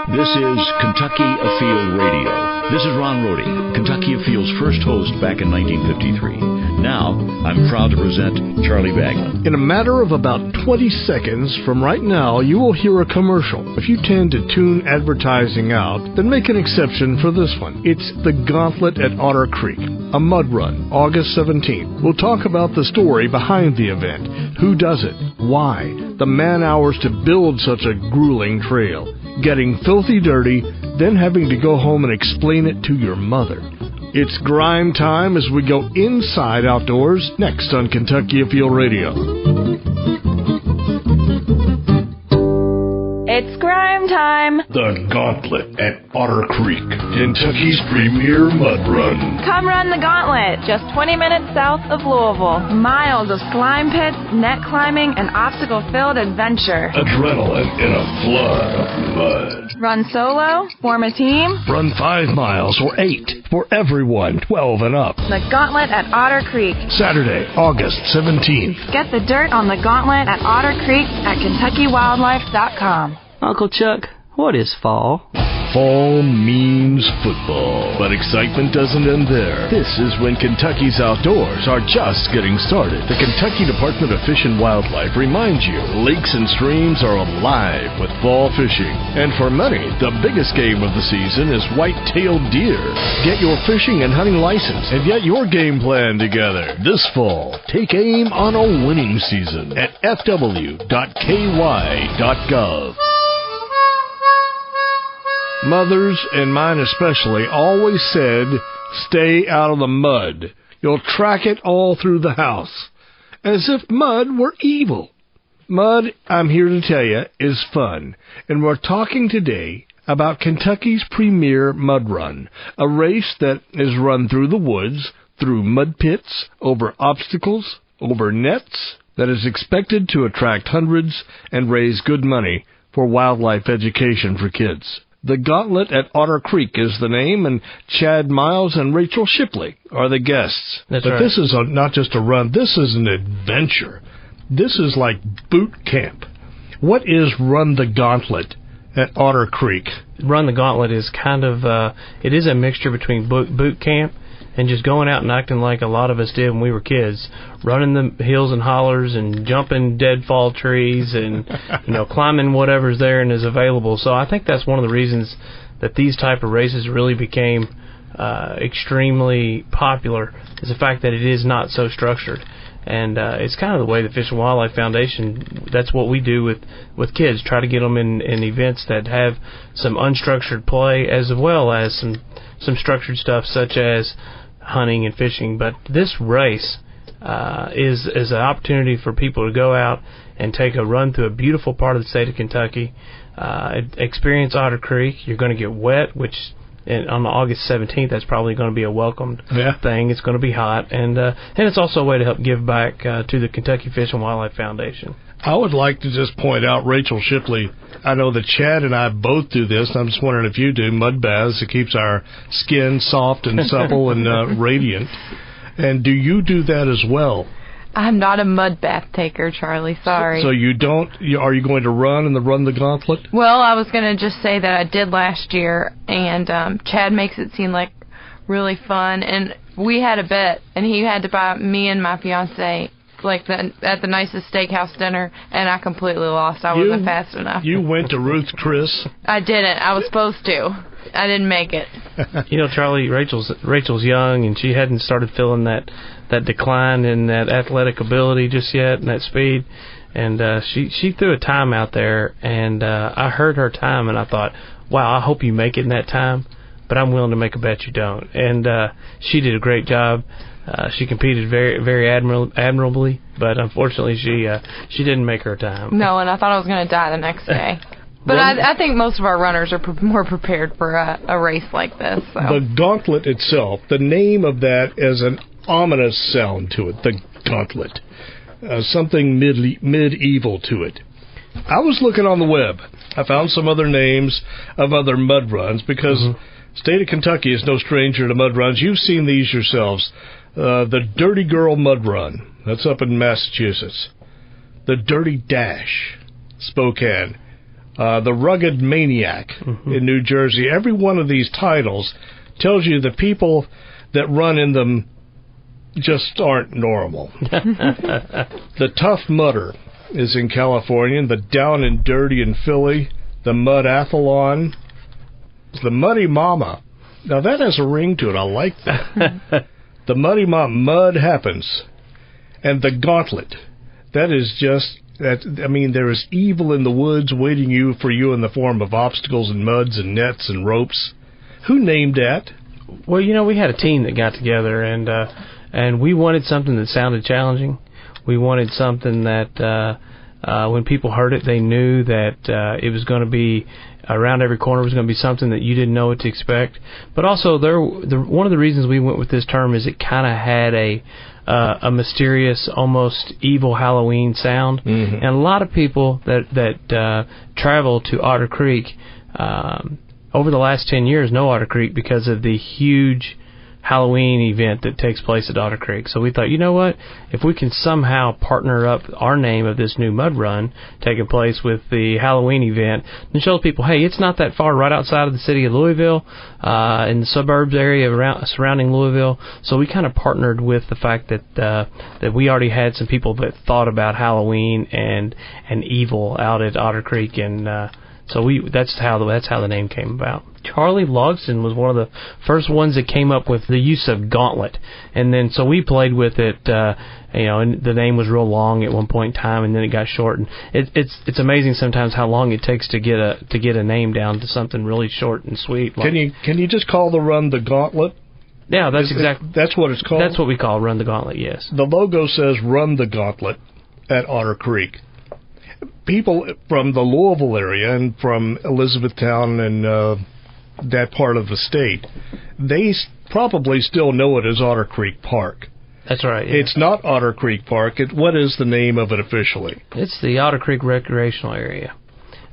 This is Kentucky Afield Radio. This is Ron Rohde, Kentucky Afield's first host back in 1953. Now, I'm proud to present Charlie Baglin. In a matter of about 20 seconds from right now, you will hear a commercial. If you tend to tune advertising out, then make an exception for this one. It's the Gauntlet at Otter Creek, a mud run, August 17th. We'll talk about the story behind the event. Who does it? Why? The man-hours to build such a grueling trail. Getting filthy dirty, then having to go home and explain it to your mother. It's Grime Time as we go inside outdoors, next on Kentucky Afield Radio. It's Grime Time. The Gauntlet at Otter Creek, Kentucky's premier mud run. Come run the Gauntlet, just 20 minutes south of Louisville. Miles of slime pits, net climbing, and obstacle-filled adventure. Adrenaline in a flood of mud. Run solo, form a team. Run 5 miles or 8 for everyone 12 and up. The Gauntlet at Otter Creek. Saturday, August 17th. Get the dirt on the Gauntlet at Otter Creek at KentuckyWildlife.com. Uncle Chuck, what is fall? Fall means football, but excitement doesn't end there. This is when Kentucky's outdoors are just getting started. The Kentucky Department of Fish and Wildlife reminds you lakes and streams are alive with fall fishing. And for many, the biggest game of the season is white-tailed deer. Get your fishing and hunting license and get your game plan together. This fall, take aim on a winning season at fw.ky.gov. Mothers, and mine especially, always said, stay out of the mud. You'll track it all through the house. As if mud were evil. Mud, I'm here to tell you, is fun. And we're talking today about Kentucky's premier mud run. A race that is run through the woods, through mud pits, over obstacles, over nets, that is expected to attract hundreds and raise good money for wildlife education for kids. The Gauntlet at Otter Creek is the name, and Chad, Miles, and Rachel Shipley are the guests. That's but right. This is not just a run. This is an adventure. This is like boot camp. What is Run the Gauntlet at Otter Creek? Run the Gauntlet is kind of, it is a mixture between boot camp and just going out and acting like a lot of us did when we were kids, running the hills and hollers and jumping deadfall trees and, climbing whatever's there and is available. So I think that's one of the reasons that these type of races really became extremely popular, is the fact that it is not so structured. And it's kind of the way the Fish and Wildlife Foundation, that's what we do with kids, try to get them in events that have some unstructured play as well as some structured stuff such as hunting and fishing. But this race is an opportunity for people to go out and take a run through a beautiful part of the state of Kentucky, experience Otter Creek. You're going to get wet, which on August 17th, that's probably going to be a welcomed thing. It's going to be hot, and it's also a way to help give back to the Kentucky Fish and Wildlife Foundation. I would like to just point out, Rachel Shipley, I know that Chad and I both do this, and I'm just wondering if you do, mud baths. It keeps our skin soft and supple and radiant. And do you do that as well? I'm not a mud bath taker, Charlie. Sorry. So you don't? Are you going to run the Gauntlet? Well, I was going to just say that I did last year, and Chad makes it seem like really fun. And we had a bet, and he had to buy me and my fiance at the nicest steakhouse dinner, and I completely lost. I wasn't fast enough. You went to Ruth Chris? I didn't. I was supposed to. I didn't make it. Charlie, Rachel's young, and she hadn't started feeling that decline in that athletic ability just yet and that speed. And she threw a time out there, and I heard her time, and I thought, wow, I hope you make it in that time, but I'm willing to make a bet you don't. And she did a great job. She competed very, very admirably, but unfortunately she didn't make her time. No, and I thought I was going to die the next day. But I think most of our runners are more prepared for a race like this. So. The Gauntlet itself, the name of that has an ominous sound to it, the Gauntlet. Something medieval to it. I was looking on the web. I found some other names of other mud runs because state of Kentucky is no stranger to mud runs. You've seen these yourselves. The Dirty Girl Mud Run, that's up in Massachusetts. The Dirty Dash, Spokane. The Rugged Maniac in New Jersey. Every one of these titles tells you the people that run in them just aren't normal. The Tough Mudder is in California. The Down and Dirty in Philly. The Mud Athlon. The Muddy Mama. Now that has a ring to it. I like that. The Muddy Mama. Mud Happens. And the Gauntlet. That is just... there is evil in the woods waiting for you in the form of obstacles and muds and nets and ropes. Who named that? Well, we had a team that got together, and we wanted something that sounded challenging. We wanted something that when people heard it, they knew that it was going to be around every corner. It was going to be something that you didn't know what to expect. But also, one of the reasons we went with this term is it kind of had a mysterious, almost evil Halloween sound. Mm-hmm. And a lot of people that travel to Otter Creek over the last 10 years know Otter Creek because of the huge Halloween event that takes place at Otter Creek. So we thought, you know what? If we can somehow partner up our name of this new mud run taking place with the Halloween event and show people, hey, it's not that far, right outside of the city of Louisville, in the suburbs area surrounding Louisville. So we kind of partnered with the fact that we already had some people that thought about Halloween and evil out at Otter Creek, and so that's how the name came about. Charlie Logston was one of the first ones that came up with the use of Gauntlet, and then so we played with it. And the name was real long at one point in time, and then it got shortened. It's amazing sometimes how long it takes to get a name down to something really short and sweet. Can you just call the run the Gauntlet? Yeah, that's what it's called. That's what we call Run the Gauntlet. Yes. The logo says Run the Gauntlet at Otter Creek. People from the Louisville area and from Elizabethtown and that part of the state, they probably still know it as Otter Creek Park. That's right. Yeah. It's not Otter Creek Park. What is the name of it officially? It's the Otter Creek Recreational Area.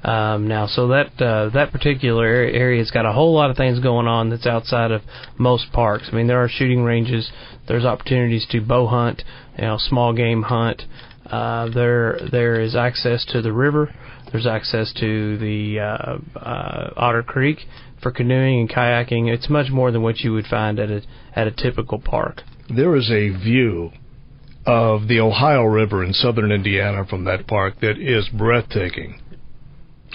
Now, so that particular area's got a whole lot of things going on that's outside of most parks. I mean, there are shooting ranges. There's opportunities to bow hunt, small game hunt. There is access to the river. There's access to the Otter Creek for canoeing and kayaking. It's much more than what you would find at a typical park. There is a view of the Ohio River in southern Indiana from that park that is breathtaking.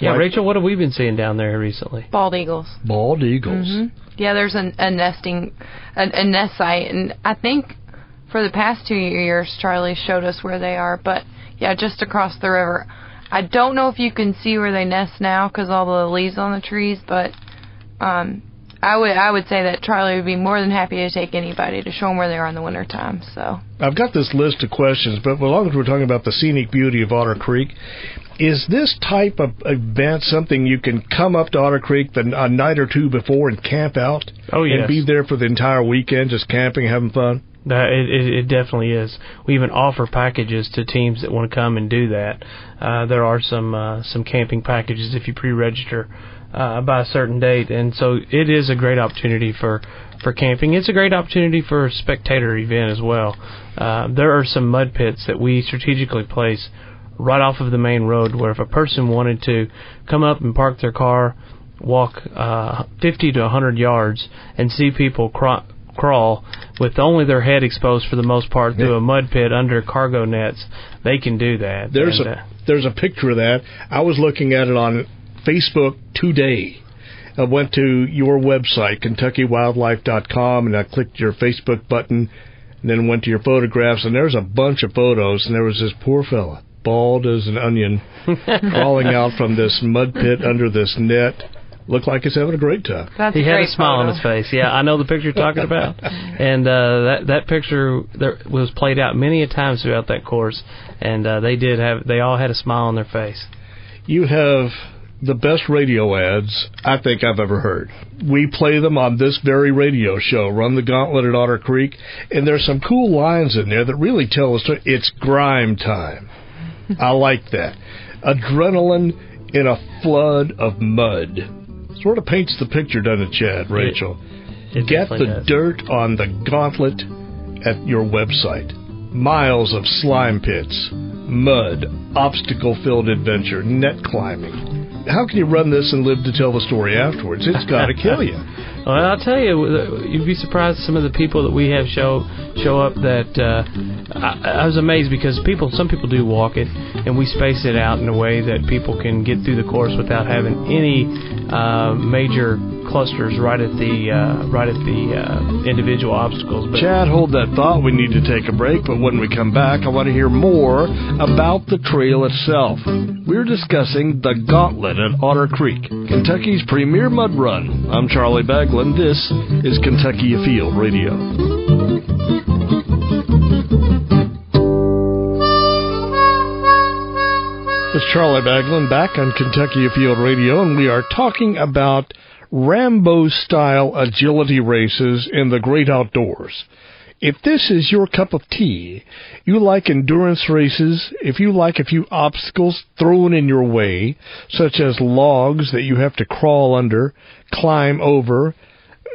Yeah, Rachel, what have we been seeing down there recently? Bald eagles. Bald eagles. Mm-hmm. Yeah, there's a nest site, and I think for the past 2 years, Charlie showed us where they are, but yeah, just across the river. I don't know if you can see where they nest now because all the leaves on the trees, but I would say that Charlie would be more than happy to take anybody to show them where they are in the wintertime. So I've got this list of questions, but as long as we're talking about the scenic beauty of Otter Creek, is this type of event something you can come up to Otter Creek a night or two before and camp out? Oh, yes. And be there for the entire weekend just camping, having fun? It definitely is. We even offer packages to teams that want to come and do that. There are some camping packages if you pre-register by a certain date, and so it is a great opportunity for camping. It's a great opportunity for a spectator event as well. There are some mud pits that we strategically place right off of the main road where if a person wanted to come up and park their car, walk 50 to 100 yards and see people crawl with only their head exposed for the most part through a mud pit under cargo nets, they can do that. There's a picture of that. I was looking at it on Facebook today. I went to your website, KentuckyWildlife.com, and I clicked your Facebook button and then went to your photographs, and there's a bunch of photos, and there was this poor fella, bald as an onion, crawling out from this mud pit under this net. Looked like he's having a great time. He had a smile on his face. Yeah, I know the picture you're talking about. And that picture was played out many a times throughout that course, and they all had a smile on their face. You have the best radio ads I think I've ever heard. We play them on this very radio show, Run the Gauntlet at Otter Creek, and there's some cool lines in there that really tell us it's Grime Time. I like that. Adrenaline in a flood of mud. Sort of paints the picture, doesn't it, Chad, Rachel? It Get the does. dirt on the Gauntlet at your website. Miles of slime pits, mud, obstacle-filled adventure, net climbing. how can you run this and live to tell the story afterwards? It's got to kill you. Well, I'll tell you, you'd be surprised some of the people that we have show up that I was amazed because some people do walk it, and we space it out in a way that people can get through the course without having any major clusters right at the individual obstacles. But Chad, hold that thought. We need to take a break, but when we come back, I want to hear more about the trail itself. We're discussing the Gauntlet at Otter Creek, Kentucky's premier mud run. I'm Charlie Baglin. This is Kentucky Afield Radio. It's Charlie Baglin back on Kentucky Afield Radio, and we are talking about Rambo-style agility races in the great outdoors. If this is your cup of tea, you like endurance races, if you like a few obstacles thrown in your way, such as logs that you have to crawl under, climb over,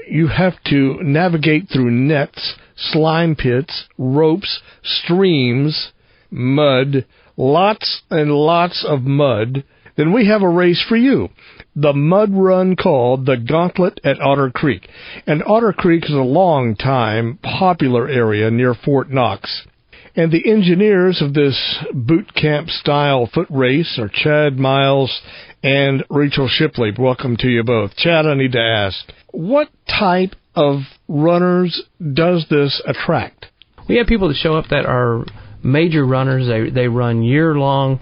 you have to navigate through nets, slime pits, ropes, streams, mud, lots and lots of mud, then we have a race for you. The mud run called the Gauntlet at Otter Creek. And Otter Creek is a long-time popular area near Fort Knox. And the engineers of this boot camp-style foot race are Chad, Miles, and Rachel Shipley. Welcome to you both. Chad, I need to ask, what type of runners does this attract? We have people that show up that are major runners. They run year-long.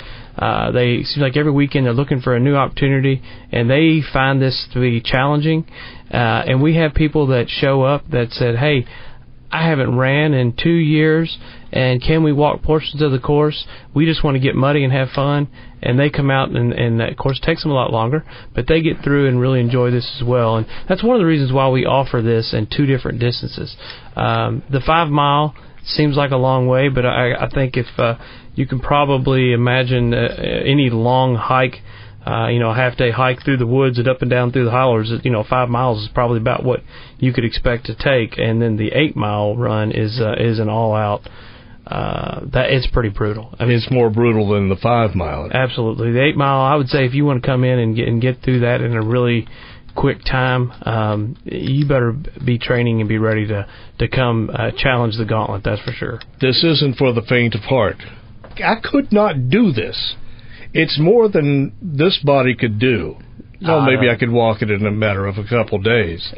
They seem like every weekend they're looking for a new opportunity, and they find this to be challenging. And we have people that show up that said, hey, I haven't ran in 2 years, and can we walk portions of the course? We just want to get muddy and have fun. And they come out, and that course takes them a lot longer, but they get through and really enjoy this as well. And that's one of the reasons why we offer this in 2 different distances. The 5 mile seems like a long way, but I think if you can probably imagine any long hike, a half-day hike through the woods and up and down through the hollers, 5 miles is probably about what you could expect to take. And then the 8-mile run is an all-out. That it's pretty brutal. I mean, it's more brutal than the 5 mile. Absolutely, the 8 mile. I would say if you want to come in and get through that in a really quick time, you better be training and be ready to come challenge the Gauntlet, that's for sure. This isn't for the faint of heart. I could not do this. It's more than this body could do. Well, maybe I could walk it in a matter of a couple days.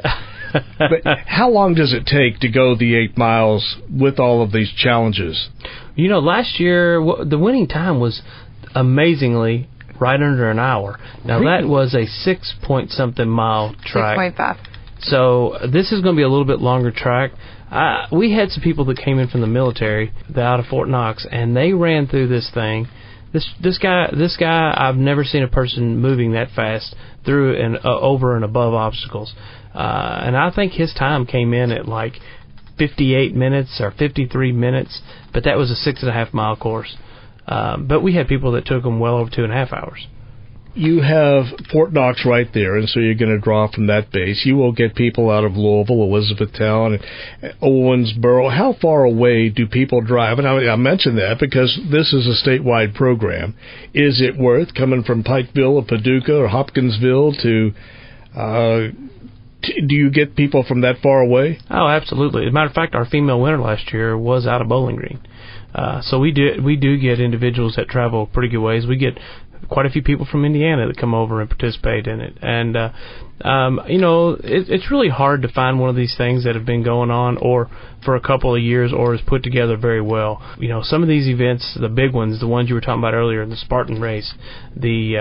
But how long does it take to go the 8 miles with all of these challenges? Last year, the winning time was amazingly right under an hour. Now, really? That was a 6-point-something mile track. 6.5. So this is going to be a little bit longer track. We had some people that came in from the military out of Fort Knox, and they ran through this thing. This guy, I've never seen a person moving that fast through and over and above obstacles. And I think his time came in at like 58 minutes or 53 minutes, but that was a 6.5 mile course. But we had people that took them well over 2.5 hours. You have Fort Knox right there, and so you're going to draw from that base. You will get people out of Louisville, Elizabethtown, and Owensboro. How far away do people drive? And I mention that because this is a statewide program. Is it worth coming from Pikeville or Paducah or Hopkinsville to... do you get people from that far away? Oh, absolutely. As a matter of fact, our female winner last year was out of Bowling Green. So we do get individuals that travel pretty good ways. We get quite a few people from Indiana that come over and participate in it. And, it's really hard to find one of these things that have been going on or for a couple of years or is put together very well. Some of these events, the big ones, the ones you were talking about earlier, the Spartan Race, the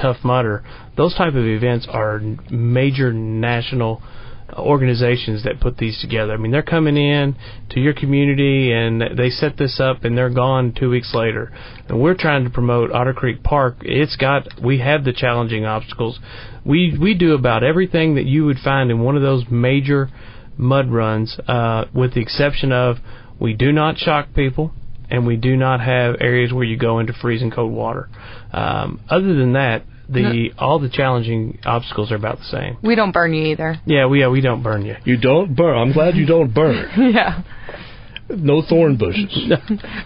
Tough Mudder, those type of events are major national organizations that put these together. I mean, they're coming in to your community and they set this up and they're gone 2 weeks later. And we're trying to promote Otter Creek Park. We have the challenging obstacles. We do about everything that you would find in one of those major mud runs, with the exception of we do not shock people and we do not have areas where you go into freezing cold water. Other than that, all the challenging obstacles are about the same. We don't burn you either. Yeah, we don't burn you. You don't burn. I'm glad you don't burn. Yeah. No thorn bushes.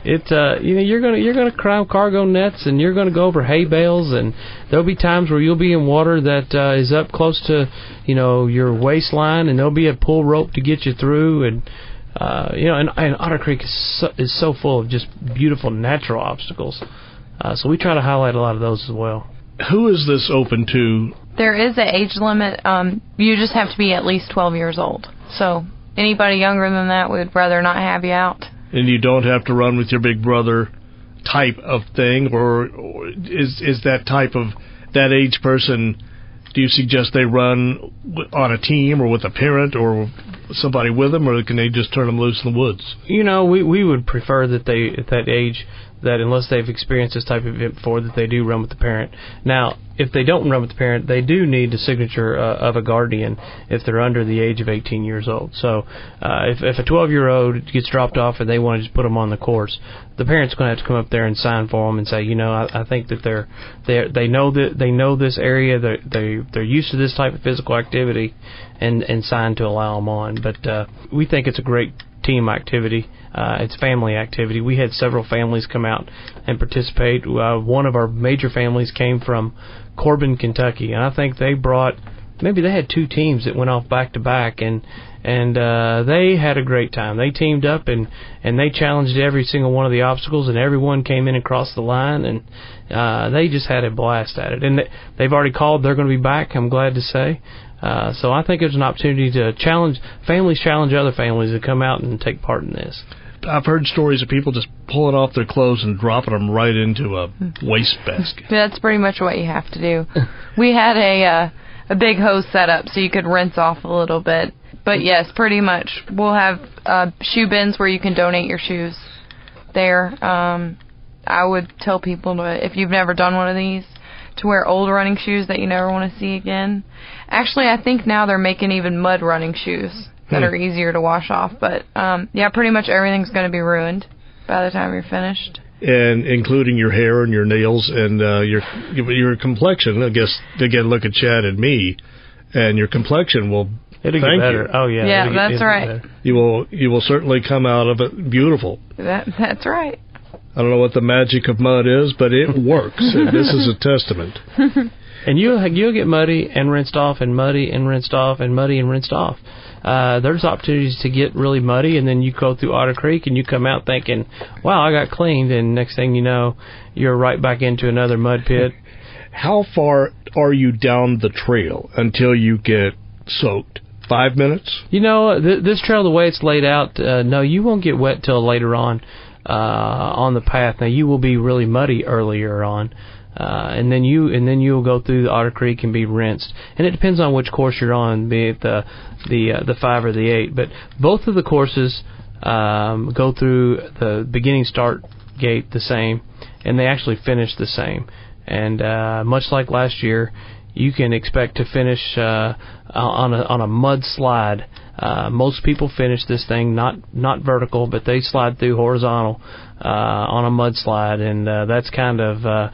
It's you're gonna climb cargo nets, and you're gonna go over hay bales, and there'll be times where you'll be in water that is up close to your waistline, and there'll be a pull rope to get you through, and and Otter Creek is so full of just beautiful natural obstacles. So we try to highlight a lot of those as well. Who is this open to? There is an age limit. You just have to be at least 12 years old. So anybody younger than that, we'd rather not have you out. And you don't have to run with your big brother type of thing, or is that type of that age person? Do you suggest they run on a team or with a parent or somebody with them, or can they just turn them loose in the woods? We would prefer that they, at that age, that unless they've experienced this type of event before, that they do run with the parent. Now, if they don't run with the parent, they do need the signature of a guardian if they're under the age of 18 years old. So if a 12-year-old gets dropped off and they want to just put them on the course, the parent's going to have to come up there and sign for them and say, I think that they know this area, they're used to this type of physical activity, and sign to allow them on. But we think it's a great team activity. It's family activity. We had several families come out and participate. One of our major families came from Corbin, Kentucky, and I think they had 2 teams that went off back to back, and they had a great time. They teamed up and they challenged every single one of the obstacles, and everyone came in and crossed the line, and they just had a blast at it. And they've already called. They're going to be back, I'm glad to say. So I think there's an opportunity to challenge other families to come out and take part in this. I've heard stories of people just pulling off their clothes and dropping them right into a wastebasket. That's pretty much what you have to do. We had a big hose set up so you could rinse off a little bit. But yes, pretty much. We'll have shoe bins where you can donate your shoes there. I would tell people if you've never done one of these, to wear old running shoes that you never want to see again. Actually, I think now they're making even mud running shoes that are easier to wash off. But, pretty much everything's going to be ruined by the time you're finished. And including your hair and your nails and your complexion. I guess, again, look at Chad and me, and your complexion will It'll get better. Oh, yeah. Yeah, that's right. You will certainly come out of it beautiful. That's right. I don't know what the magic of mud is, but it works, and this is a testament. And you'll get muddy and rinsed off, and muddy and rinsed off, and muddy and rinsed off. There's opportunities to get really muddy, and then you go through Otter Creek, and you come out thinking, wow, I got cleaned, and next thing you know, you're right back into another mud pit. How far are you down the trail until you get soaked? 5 minutes? This trail, the way it's laid out, no, you won't get wet till later on the path. Now, you will be really muddy earlier on. And then you'll go through the Otter Creek and be rinsed. And it depends on which course you're on, be it the 5 or the 8. But both of the courses go through the beginning start gate the same, and they actually finish the same. And much like last year, you can expect to finish on a mud slide. Most people finish this thing not vertical, but they slide through horizontal on a mud slide, and that's kind of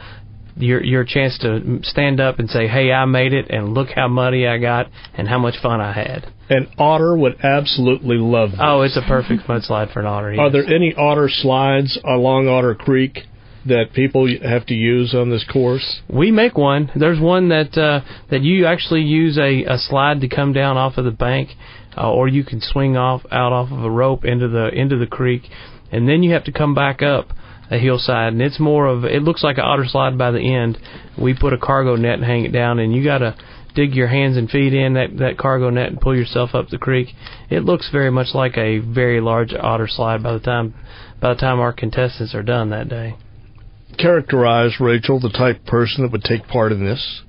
your chance to stand up and say, hey, I made it, and look how muddy I got and how much fun I had. An otter would absolutely love this. Oh, it's a perfect mudslide for an otter. Yes. Are there any otter slides along Otter Creek that people have to use on this course? We make one. There's one that you actually use a slide to come down off of the bank, or you can swing out off of a rope into the creek, and then you have to come back up a hillside, and it looks like an otter slide by the end. We put a cargo net and hang it down, and you got to dig your hands and feet in that cargo net and pull yourself up the creek. It looks very much like a very large otter slide by the time our contestants are done that day. Characterize, Rachel, the type of person that would take part in this.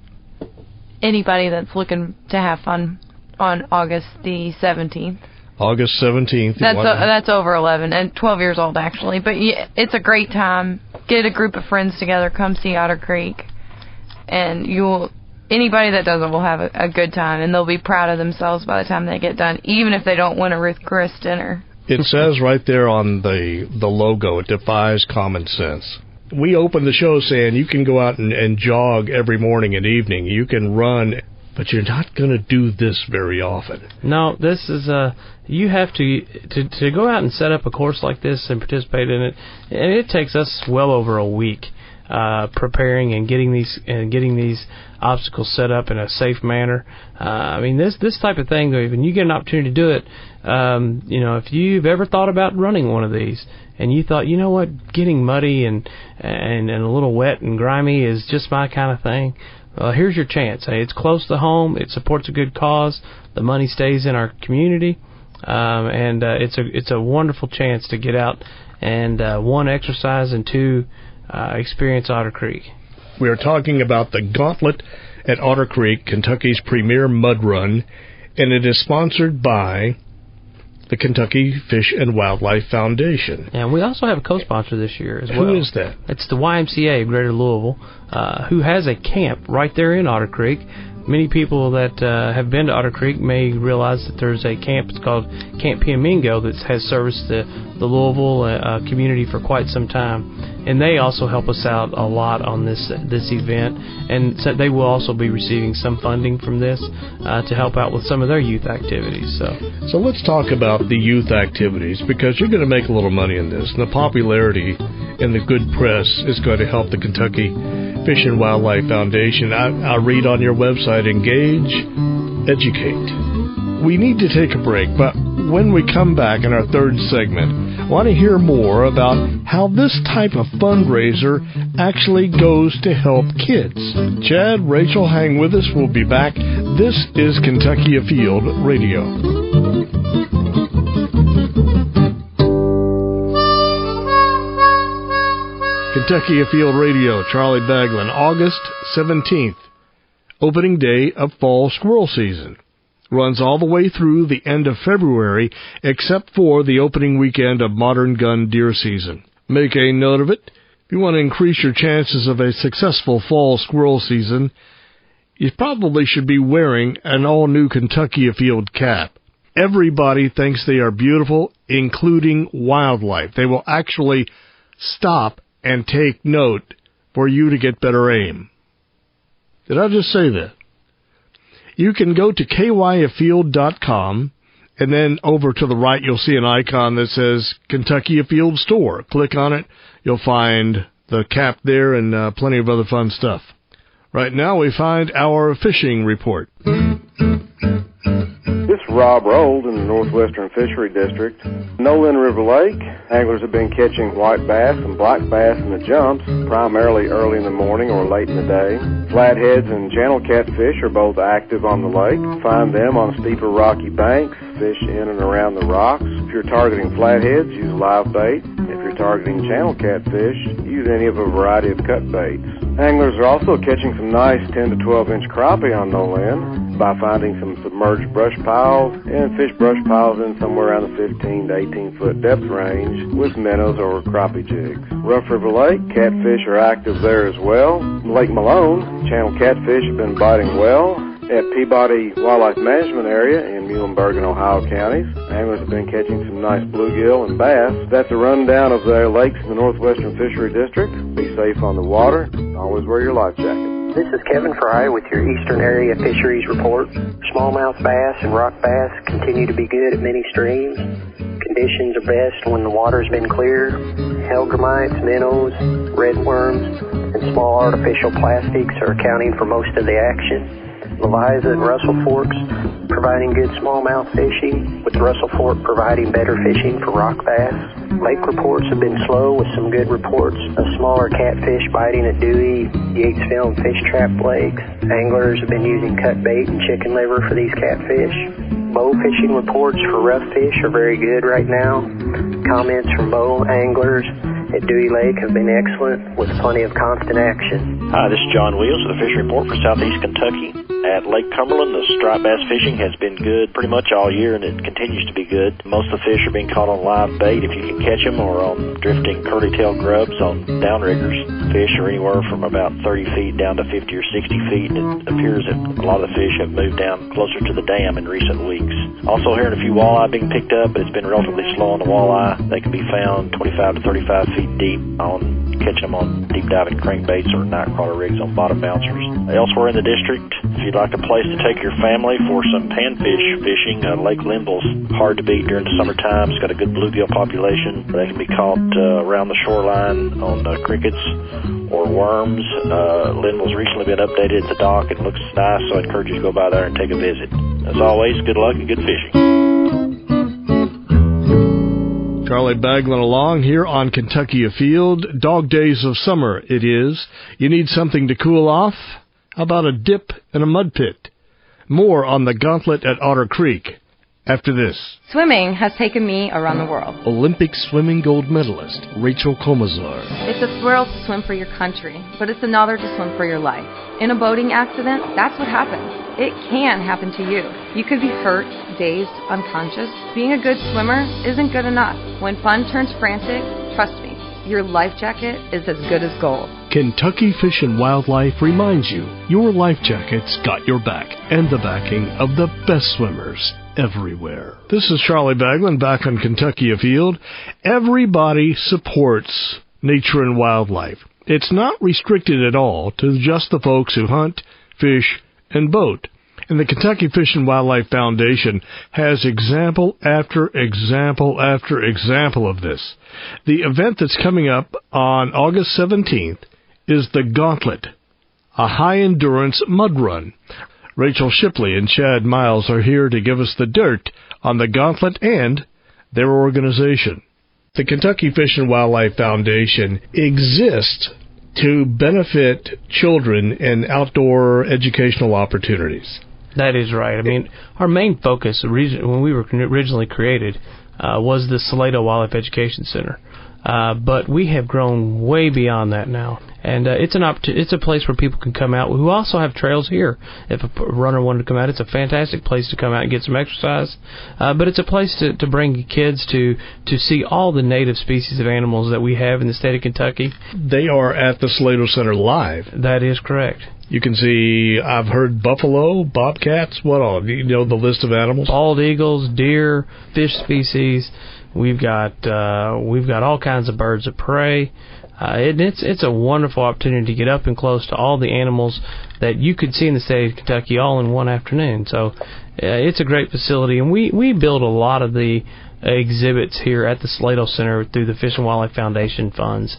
Anybody that's looking to have fun on August the 17th. August 17th. That's over 11 and 12 years old, actually. But yeah, it's a great time. Get a group of friends together. Come see Otter Creek. And anybody that does it will have a good time, and they'll be proud of themselves by the time they get done, even if they don't win a Ruth Chris dinner. It says right there on the logo, it defies common sense. We opened the show saying you can go out and jog every morning and evening. You can run But you're not going to do this very often. No, this is you have to go out and set up a course like this and participate in it, and it takes us well over a week preparing and getting these obstacles set up in a safe manner. I mean, this type of thing, when you get an opportunity to do it, if you've ever thought about running one of these and you thought, you know what, getting muddy and a little wet and grimy is just my kind of thing, here's your chance. It's close to home. It supports a good cause. The money stays in our community, and it's a wonderful chance to get out and one, exercise, and two, experience Otter Creek. We are talking about the Gauntlet at Otter Creek, Kentucky's premier mud run, and it is sponsored by the Kentucky Fish and Wildlife Foundation. And we also have a co-sponsor this year as well. Who is that? It's the YMCA of Greater Louisville, who has a camp right there in Otter Creek. Many people that have been to Otter Creek may realize that there's a camp. It's called Camp Piamingo that has serviced the Louisville community for quite some time. And they also help us out a lot on this event. And so they will also be receiving some funding from this to help out with some of their youth activities. So let's talk about the youth activities, because you're going to make a little money in this. And the popularity and the good press is going to help the Kentucky Fish and Wildlife Foundation. I read on your website, engage, educate. We need to take a break, but when we come back in our third segment, I want to hear more about how this type of fundraiser actually goes to help kids. Chad, Rachel, hang with us. We'll be back. This is Kentucky Afield Radio. Kentucky Afield Radio, Charlie Baglin, August 17th, opening day of fall squirrel season. Runs all the way through the end of February, except for the opening weekend of modern gun deer season. Make a note of it. If you want to increase your chances of a successful fall squirrel season, you probably should be wearing an all-new Kentucky Afield cap. Everybody thinks they are beautiful, including wildlife. They will actually stop and take note for you to get better aim. Did I just say that? You can go to kyafield.com, and then over to the right you'll see an icon that says Kentucky Afield Store. Click on it. You'll find the cap there and plenty of other fun stuff. Right now we find our fishing report. This is Rob Rold in the Northwestern Fishery District. Nolan River Lake, anglers have been catching white bass and black bass in the jumps, primarily early in the morning or late in the day. Flatheads and channel catfish are both active on the lake. Find them on steeper rocky banks, fish in and around the rocks. If you're targeting flatheads, use live bait. If you're targeting channel catfish, use any of a variety of cut baits. Anglers are also catching some nice 10 to 12 inch crappie on Nolan by finding some submerged brush piles and fish brush piles in somewhere around the 15 to 18 foot depth range with minnows or crappie jigs. Rough River Lake, catfish are active there as well. Lake Malone, channel catfish have been biting well. At Peabody Wildlife Management Area in Muhlenberg and Ohio counties, anglers have been catching some nice bluegill and bass. That's a rundown of their lakes in the Northwestern Fishery District. Be safe on the water. Always wear your life jacket. This is Kevin Fry with your Eastern Area Fisheries Report. Smallmouth bass and rock bass continue to be good at many streams. Conditions are best when the water's been clear. Hellgrammites, minnows, redworms, and small artificial plastics are accounting for most of the action. Leviza and Russell Forks providing good smallmouth fishing, with Russell Fork providing better fishing for rock bass. Lake reports have been slow, with some good reports of smaller catfish biting at Dewey, Yatesville, and Fish Trap Lakes. Anglers have been using cut bait and chicken liver for these catfish. Bow fishing reports for rough fish are very good right now. Comments from bow anglers at Dewey Lake have been excellent, with plenty of constant action. Hi, this is John Wheels with the Fishery Report for Southeast Kentucky. At Lake Cumberland, the striped bass fishing has been good pretty much all year, and it continues to be good. Most of the fish are being caught on live bait if you can catch them, or on drifting curly-tailed grubs on downriggers. Fish are anywhere from about 30 feet down to 50 or 60 feet, and it appears that a lot of the fish have moved down closer to the dam in recent weeks. Also hearing a few walleye being picked up, but it's been relatively slow on the walleye. They can be found 25 to 35 feet deep on catching them on deep diving crankbaits or night crawler rigs on bottom bouncers. Elsewhere in the district, If you'd like a place to take your family for some panfish fishing, Lake Linville's hard to beat during the summertime. It's got a good bluegill population. They can be caught around the shoreline on crickets or worms. Linville's recently been updated at the dock. It looks nice, so I encourage you to go by there and take a visit. As always, good luck and good fishing. Charlie Baglin along here on Kentucky Afield. Dog days of summer it is. You need something to cool off? How about a dip in a mud pit? More on the Gauntlet at Otter Creek after this. Swimming has taken me around the world. Olympic swimming gold medalist Rachel Comazar. It's a thrill to swim for your country, but it's another to swim for your life. In a boating accident, that's what happens. It can happen to you. You could be hurt, dazed, unconscious. Being a good swimmer isn't good enough. When fun turns frantic, trust me, your life jacket is as good as gold. Kentucky Fish and Wildlife reminds you, your life jacket's got your back and the backing of the best swimmers everywhere. This is Charlie Baglin back on Kentucky Afield. Everybody supports nature and wildlife. It's not restricted at all to just the folks who hunt, fish, and boat. And the Kentucky Fish and Wildlife Foundation has example after example after example of this. The event that's coming up on August 17th is the Gauntlet, a high-endurance mud run. Rachel Shipley and Chad Miles are here to give us the dirt on the Gauntlet and their organization. The Kentucky Fish and Wildlife Foundation exists to benefit children in outdoor educational opportunities. That is right. I mean, our main focus when we were originally created was the Salado Wildlife Education Center. But we have grown way beyond that now. And it's a place where people can come out who also have trails here. If a runner wanted to come out, it's a fantastic place to come out and get some exercise. But it's a place to bring kids to see all the native species of animals that we have in the state of Kentucky. They are at the Salado Center live. That is correct. You can see, I've heard buffalo, bobcats, what all? You know the list of animals? Bald eagles, deer, fish species. We've got all kinds of birds of prey. It's a wonderful opportunity to get up and close to all the animals that you could see in the state of Kentucky all in one afternoon. So it's a great facility, and we build a lot of the exhibits here at the Salado Center through the Fish and Wildlife Foundation funds.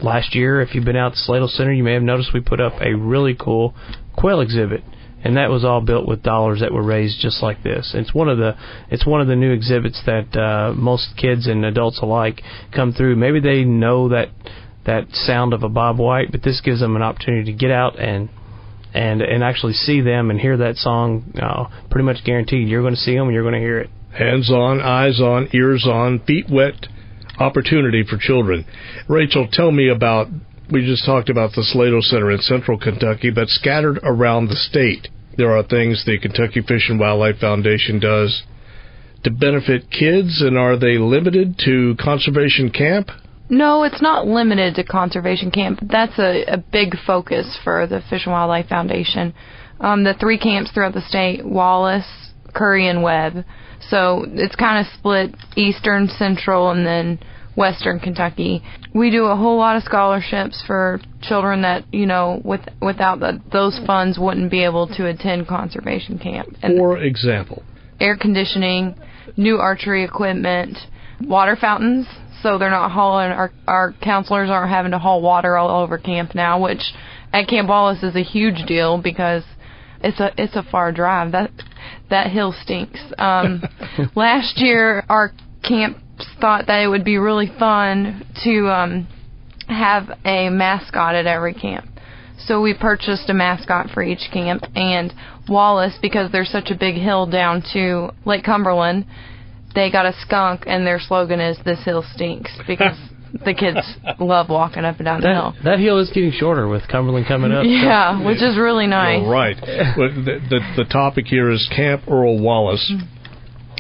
Last year, if you've been out to Salado Center, you may have noticed we put up a really cool quail exhibit, and that was all built with dollars that were raised just like this. It's one of the new exhibits that most kids and adults alike come through. Maybe they know that sound of a bobwhite, but this gives them an opportunity to get out and actually see them and hear that song. Pretty much guaranteed, you're going to see them and you're going to hear it. Hands on, eyes on, ears on, feet wet. Opportunity for children. Rachel, tell me about, we just talked about the Salado Center in central Kentucky, but scattered around the state, there are things the Kentucky Fish and Wildlife Foundation does to benefit kids, and are they limited to conservation camp? No, it's not limited to conservation camp. That's a big focus for the Fish and Wildlife Foundation. The 3 camps throughout the state, Wallace, Curry, and Webb. So it's kind of split eastern, central, and then western Kentucky. We do a whole lot of scholarships for children that, without those funds wouldn't be able to attend conservation camp. And for example? Air conditioning, new archery equipment, water fountains, so they're not hauling, our counselors aren't having to haul water all over camp now, which at Camp Wallace is a huge deal because it's a far drive. That hill stinks. Last year, our camp thought that it would be really fun to have a mascot at every camp. So we purchased a mascot for each camp, and Wallace, because there's such a big hill down to Lake Cumberland, they got a skunk, and their slogan is, "This hill stinks," because the kids love walking up and down the hill. That hill is getting shorter with Cumberland coming up. Yeah, which is really nice. Well, right. The topic here is Camp Earl Wallace,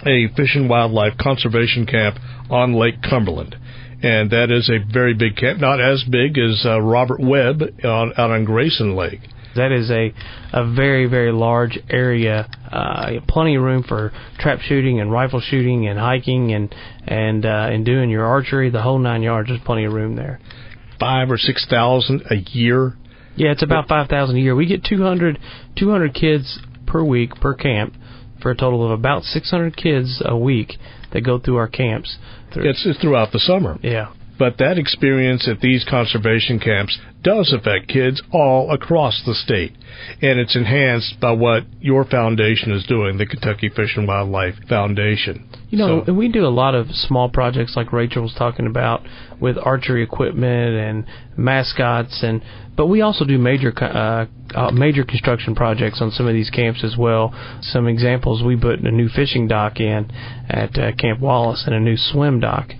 a fish and wildlife conservation camp on Lake Cumberland. And that is a very big camp, not as big as Robert Webb out on Grayson Lake. That is a very, very large area, plenty of room for trap shooting and rifle shooting and hiking and doing your archery, the whole 9 yards. There's plenty of room there. 5,000 or 6,000 a year Yeah, it's about 5,000 a year. We get 200 kids per week per camp, for a total of about 600 kids a week that go through our camps. It's throughout the summer. Yeah. But that experience at these conservation camps does affect kids all across the state. And it's enhanced by what your foundation is doing, the Kentucky Fish and Wildlife Foundation. You know, and we do a lot of small projects like Rachel was talking about with archery equipment and mascots, but we also do major construction projects on some of these camps as well. Some examples, we put a new fishing dock in at Camp Wallace and a new swim dock.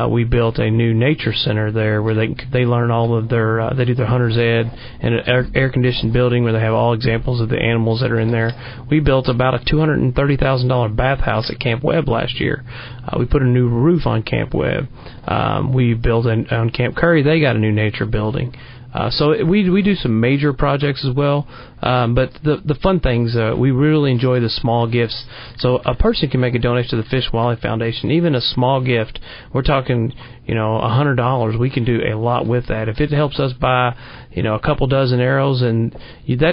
We built a new nature center there where they learn all of their they do their hunter's ed in an air conditioned building where they have all examples of the animals that are in there. We built about a $230,000 bathhouse at Camp Webb last year. We put a new roof on Camp Webb. We built on Camp Curry. They got a new nature building. So we do some major projects as well, but the fun things, we really enjoy the small gifts. So a person can make a donation to the Fish and Wildlife Foundation, even a small gift. We're talking, $100. We can do a lot with that. If it helps us buy, a couple dozen arrows, and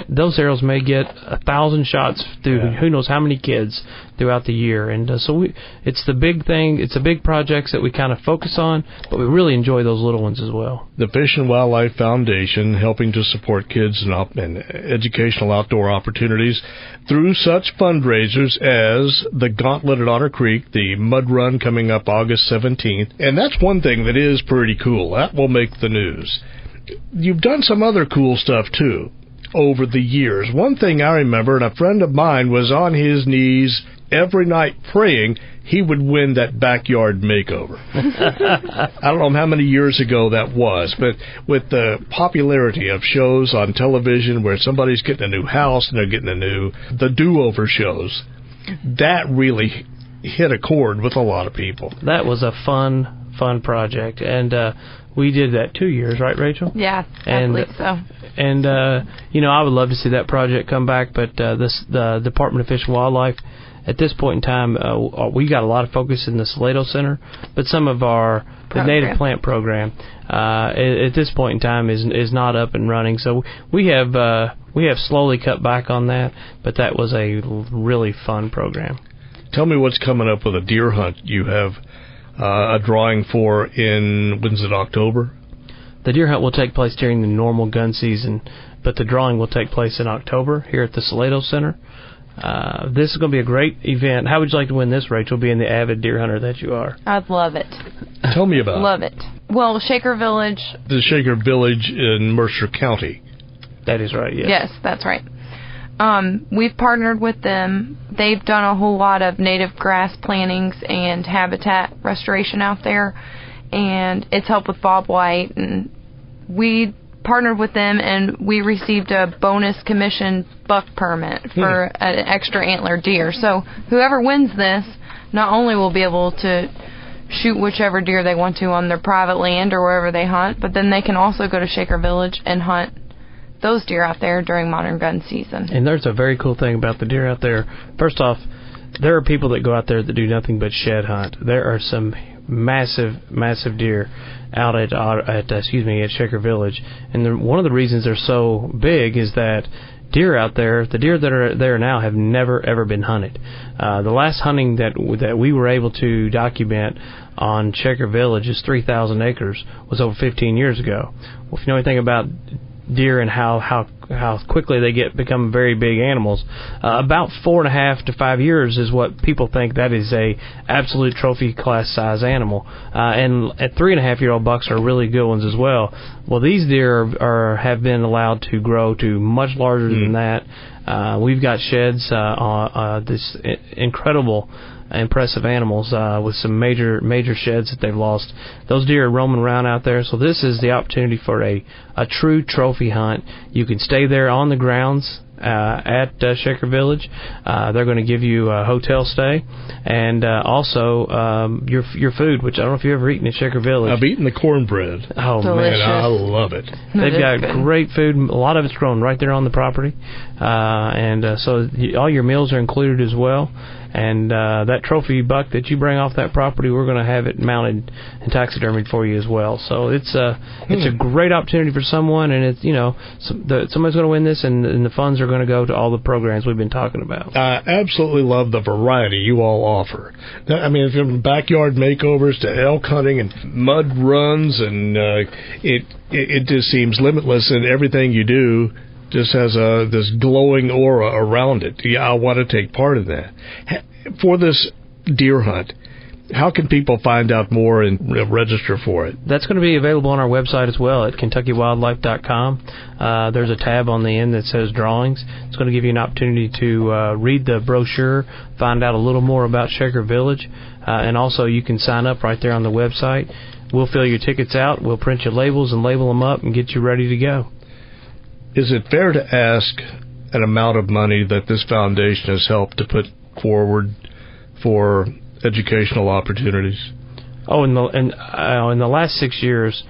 those arrows may get 1,000 shots through who knows how many kids throughout the year. And it's the big thing. It's the big projects that we kind of focus on, but we really enjoy those little ones as well. The Fish and Wildlife Foundation helping to support kids and educational outdoor opportunities through such fundraisers as the Gauntlet at Otter Creek, the Mud Run coming up August 17th. And that's one thing that is pretty cool. That will make the news. You've done some other cool stuff, too, over the years. One thing I remember, and a friend of mine was on his knees every night praying he would win that backyard makeover. I don't know how many years ago that was, but with the popularity of shows on television where somebody's getting a new house and they're getting the do-over shows, that really hit a chord with a lot of people. That was a fun project, and we did that 2 years, right, Rachel? Yeah, I believe so. And, I would love to see that project come back, but the Department of Fish and Wildlife, at this point in time, we got a lot of focus in the Salado Center, but some of the native plant program at this point in time is not up and running. So we have slowly cut back on that, but that was a really fun program. Tell me what's coming up with a deer hunt you have a drawing for when's it, October? The deer hunt will take place during the normal gun season, but the drawing will take place in October here at the Salado Center. This is going to be a great event. How would you like to win this, Rachel, being the avid deer hunter that you are? I'd love it. Tell me about it. Love it. Well, Shaker Village. The Shaker Village in Mercer County. That is right, yes. Yes, that's right. We've partnered with them. They've done a whole lot of native grass plantings and habitat restoration out there, and it's helped with bobwhite. And we partnered with them, and we received a bonus commission buck permit for an extra antler deer. So whoever wins this not only will be able to shoot whichever deer they want to on their private land or wherever they hunt, but then they can also go to Shaker Village and hunt those deer out there during modern gun season. And there's a very cool thing about the deer out there. First off, there are people that go out there that do nothing but shed hunt. There are some massive deer out at Shaker Village, and one of the reasons they're so big is that deer out there, the deer that are there now, have never ever been hunted. The last hunting that we were able to document on Shaker Village is 3,000 acres, was over 15 years ago. Well, if you know anything about deer and how quickly they become very big animals, about 4.5 to 5 years is what people think that is a absolute trophy class size animal, and at 3.5-year-old bucks are really good ones as well. Well, these deer have been allowed to grow to much larger than that. We've got sheds on this incredible, impressive animals with some major sheds that they've lost. Those deer are roaming around out there, so this is the opportunity for a true trophy hunt. You can stay there on the grounds at Shaker Village. They're going to give you a hotel stay and also your food, which I don't know if you've ever eaten at Shaker Village. I've eaten the cornbread. Oh, Delicious. man, I love it. They've got great food. A lot of it's grown right there on the property. So all your meals are included as well. And that trophy buck that you bring off that property, we're going to have it mounted and taxidermied for you as well. So it's a great opportunity for someone, and it's somebody's going to win this, and the funds are going to go to all the programs we've been talking about. I absolutely love the variety you all offer. I mean, from backyard makeovers to elk hunting and mud runs, and it just seems limitless, and everything you do just has this glowing aura around it. Yeah, I want to take part in that. For this deer hunt, how can people find out more and register for it? That's going to be available on our website as well at KentuckyWildlife.com. There's a tab on the end that says drawings. It's going to give you an opportunity to read the brochure, find out a little more about Shaker Village, and also you can sign up right there on the website. We'll fill your tickets out, we'll print your labels and label them up and get you ready to go. Is it fair to ask an amount of money that this foundation has helped to put forward for educational opportunities? Oh, in the last 6 years,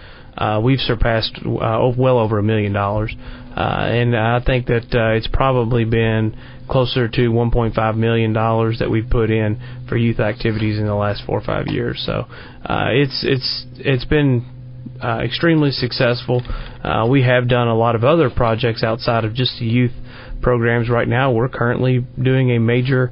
we've surpassed well over $1 million, and I think that it's probably been closer to $1.5 million that we've put in for youth activities in the last 4 or 5 years. So it's been extremely successful. We have done a lot of other projects outside of just the youth programs. Right now, we're currently doing a major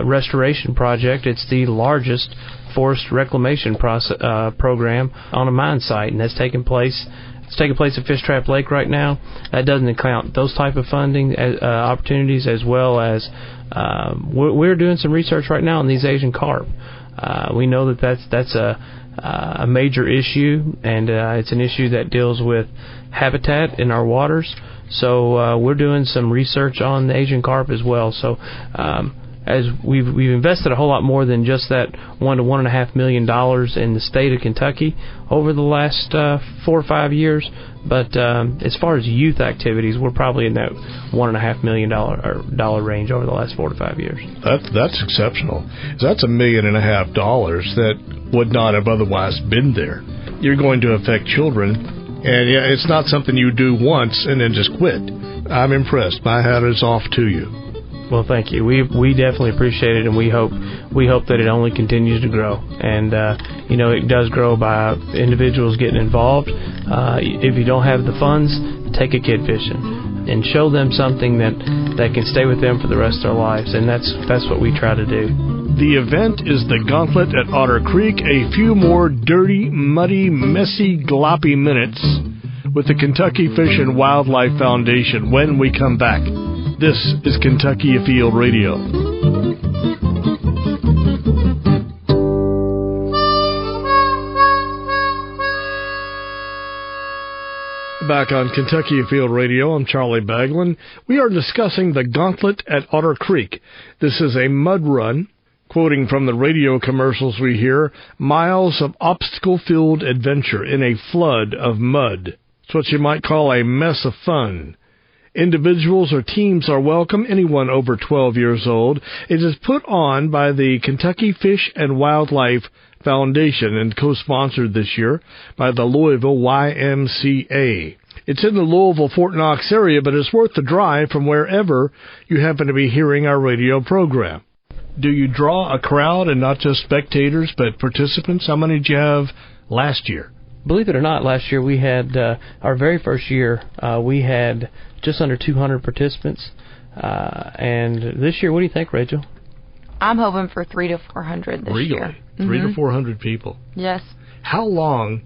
restoration project. It's the largest forest reclamation program on a mine site, and that's taking place. It's taking place at Fish Trap Lake right now. That doesn't account those type of funding opportunities, as well as we're doing some research right now on these Asian carp. We know that's a major issue, and it's an issue that deals with habitat in our waters. So we're doing some research on the Asian carp as well. So as we've invested a whole lot more than just that $1 to $1.5 million in the state of Kentucky over the last 4 or 5 years. But as far as youth activities, we're probably in that $1.5 million range over the last 4 to 5 years. That's exceptional. That's $1.5 million that would not have otherwise been there. You're going to affect children, and yeah, it's not something you do once and then just quit. I'm impressed. My hat is off to you. Well, thank you. We definitely appreciate it, and we hope that it only continues to grow. And it does grow by individuals getting involved. If you don't have the funds, take a kid fishing and show them something that can stay with them for the rest of their lives. And that's what we try to do. The event is the Gauntlet at Otter Creek. A few more dirty, muddy, messy, gloppy minutes with the Kentucky Fish and Wildlife Foundation when we come back. This is Kentucky Afield Radio. Back on Kentucky Afield Radio, I'm Charlie Baglin. We are discussing the Gauntlet at Otter Creek. This is a mud run. Quoting from the radio commercials we hear, miles of obstacle-filled adventure in a flood of mud. It's what you might call a mess of fun. Individuals or teams are welcome, anyone over 12 years old. It is put on by the Kentucky Fish and Wildlife Foundation and co-sponsored this year by the Louisville YMCA. It's in the Louisville-Fort Knox area, but it's worth the drive from wherever you happen to be hearing our radio program. Do you draw a crowd and not just spectators, but participants? How many did you have last year? Believe it or not, last year we had, our very first year, we had just under 200 participants. And this year, what do you think, Rachel? I'm hoping for 300 to 400 this year. Really? 300 to 400 people? Yes. How long,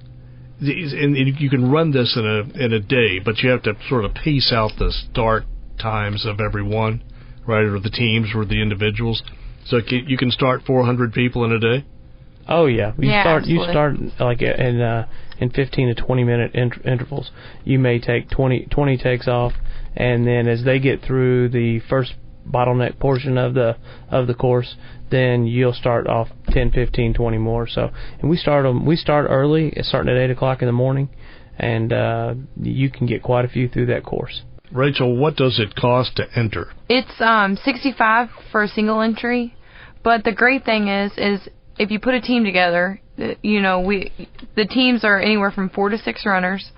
and you can run this in a day, but you have to sort of pace out the start times of every one, right, or the teams or the individuals. So you can start 400 people in a day? Oh yeah, absolutely. You start like in 15 to 20 minute intervals. You may take 20 takes off, and then as they get through the first bottleneck portion of the course, then you'll start off 10, 15, 20 more. So, and we start early, starting at 8 o'clock in the morning, and you can get quite a few through that course. Rachel, what does it cost to enter? It's $65 for a single entry, but the great thing is if you put a team together, the teams are anywhere from 4 to 6 runners,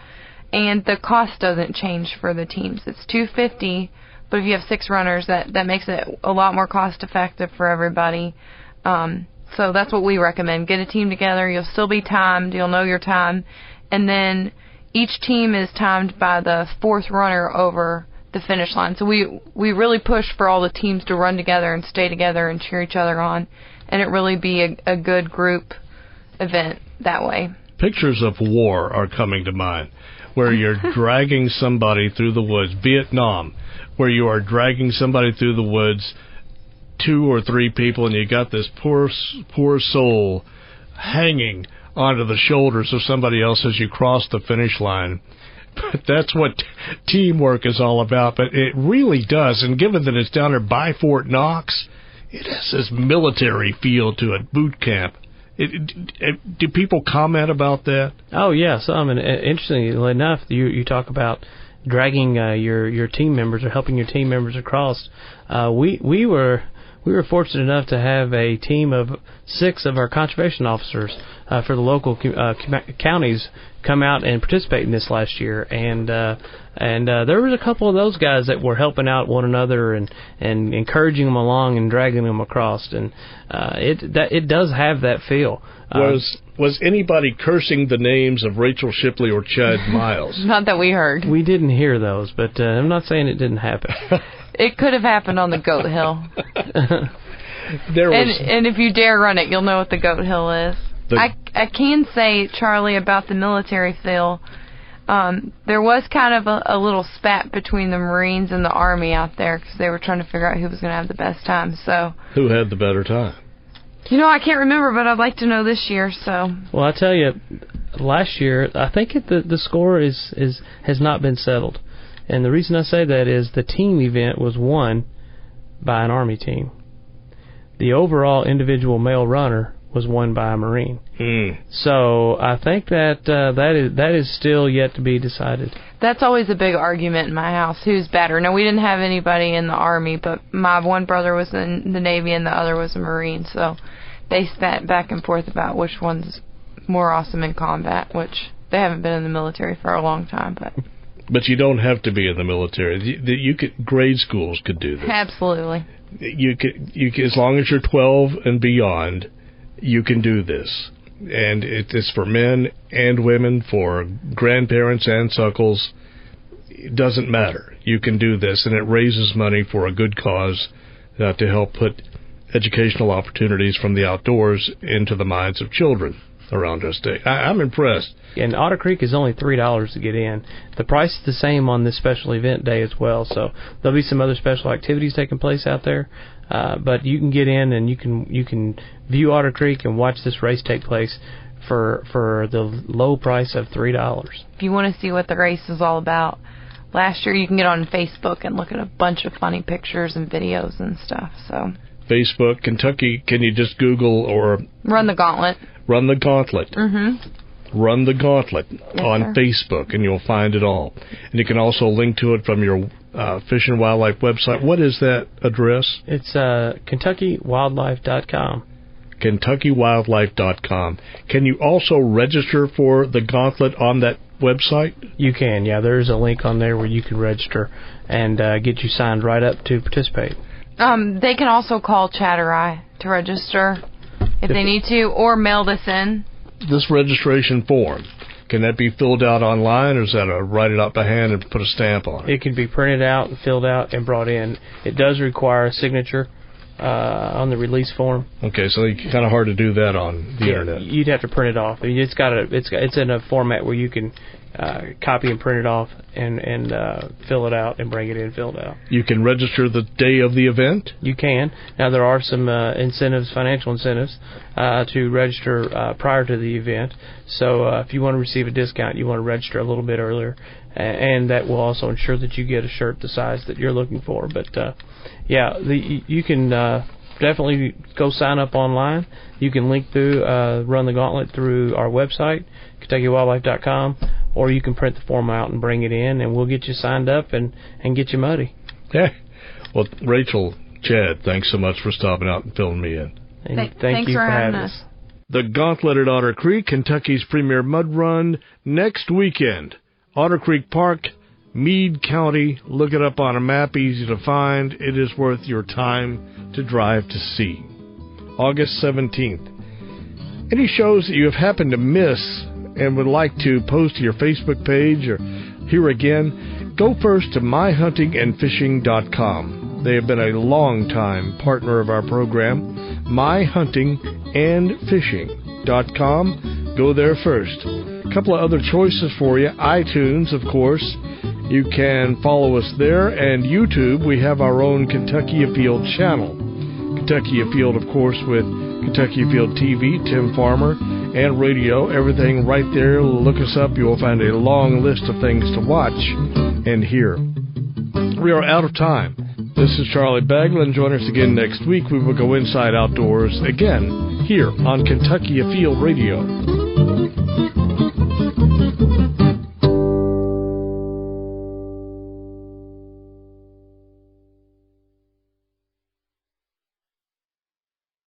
and the cost doesn't change for the teams. It's $250, but if you have 6 runners, that makes it a lot more cost effective for everybody. So that's what we recommend. Get a team together. You'll still be timed. You'll know your time, and then each team is timed by the 4th runner over the finish line. So we really push for all the teams to run together and stay together and cheer each other on, and it really be a good group event that way. Pictures of war are coming to mind, where you're dragging somebody through the woods. Vietnam, where you are dragging somebody through the woods, 2 or 3 people, and you got this poor soul hanging onto the shoulders of somebody else as you cross the finish line. But that's what teamwork is all about. But it really does, and given that it's down there by Fort Knox, it has this military feel to it, boot camp. Do people comment about that? Oh, yeah, some. And interestingly enough, you talk about dragging your team members or helping your team members across. We were fortunate enough to have a team of 6 of our conservation officers for the local counties come out and participate in this last year, and there was a couple of those guys that were helping out one another and encouraging them along and dragging them across, and it does have that feel. Was anybody cursing the names of Rachel Shipley or Chad Miles? Not that we heard. We didn't hear those, but I'm not saying it didn't happen. It could have happened on the Goat Hill. And if you dare run it, you'll know what the Goat Hill is. I can say, Charlie, about the military feel, there was kind of a little spat between the Marines and the Army out there because they were trying to figure out who was going to have the best time. So who had the better time? I can't remember, but I'd like to know this year. So well, I tell you, last year I think the score has not been settled, and the reason I say that is the team event was won by an Army team. The overall individual male runner was won by a Marine. So I think that is still yet to be decided. That's always a big argument in my house. Who's better? Now, we didn't have anybody in the Army, but my one brother was in the Navy and the other was a Marine. So they spat back and forth about which one's more awesome in combat, which they haven't been in the military for a long time. But you don't have to be in the military. Grade schools could do this. Absolutely. You could, as long as you're 12 and beyond, you can do this. And it is for men and women, for grandparents and suckles. It doesn't matter. You can do this, and it raises money for a good cause to help put educational opportunities from the outdoors into the minds of children around our state. I'm impressed. And Otter Creek is only $3 to get in. The price is the same on this special event day as well. So there'll be some other special activities taking place out there. But you can get in and you can view Otter Creek and watch this race take place for the low price of $3. If you want to see what the race is all about, last year you can get on Facebook and look at a bunch of funny pictures and videos and stuff. So Facebook, Kentucky, can you just Google or Run the Gauntlet? Run the Gauntlet. Mm-hmm. Run the Gauntlet on Facebook, and you'll find it all. And you can also link to it from your Fish and Wildlife website. What is that address? It's KentuckyWildlife.com. KentuckyWildlife.com. Can you also register for the Gauntlet on that website? You can, yeah. There's a link on there where you can register and get you signed right up to participate. They can also call Chatterai to register if they need to, or mail this in. This registration form, can that be filled out online, or is that a write it out by hand and put a stamp on it? It can be printed out and filled out and brought in. It does require a signature on the release form. Okay, so it's kind of hard to do that on the internet. You'd have to print it off. It's in a format where you can copy and print it off and fill it out and bring it in filled out. You can register the day of the event? You can. Now, there are some financial incentives to register prior to the event. So if you want to receive a discount, you want to register a little bit earlier. And that will also ensure that you get a shirt the size that you're looking for. But, you can definitely go sign up online. You can link through Run the Gauntlet through our website, KentuckyWildlife.com, or you can print the form out and bring it in, and we'll get you signed up and get you muddy. Yeah. Well, Rachel, Chad, thanks so much for stopping out and filling me in. And thank you for having us. The Gauntlet at Otter Creek, Kentucky's premier mud run, next weekend. Otter Creek Park, Meade County. Look it up on a map, easy to find. It is worth your time to drive to see. August 17th. Any shows that you have happened to miss and would like to post to your Facebook page or hear again, go first to myhuntingandfishing.com. They have been a long-time partner of our program. myhuntingandfishing.com. Go there first. A couple of other choices for you. iTunes, of course. You can follow us there. And YouTube, we have our own Kentucky Afield channel. Kentucky Afield, of course, with Kentucky Afield TV, Tim Farmer, and radio. Everything right there. Look us up. You will find a long list of things to watch and hear. We are out of time. This is Charlie Bagland. Join us again next week. We will go inside outdoors again here on Kentucky Afield Radio.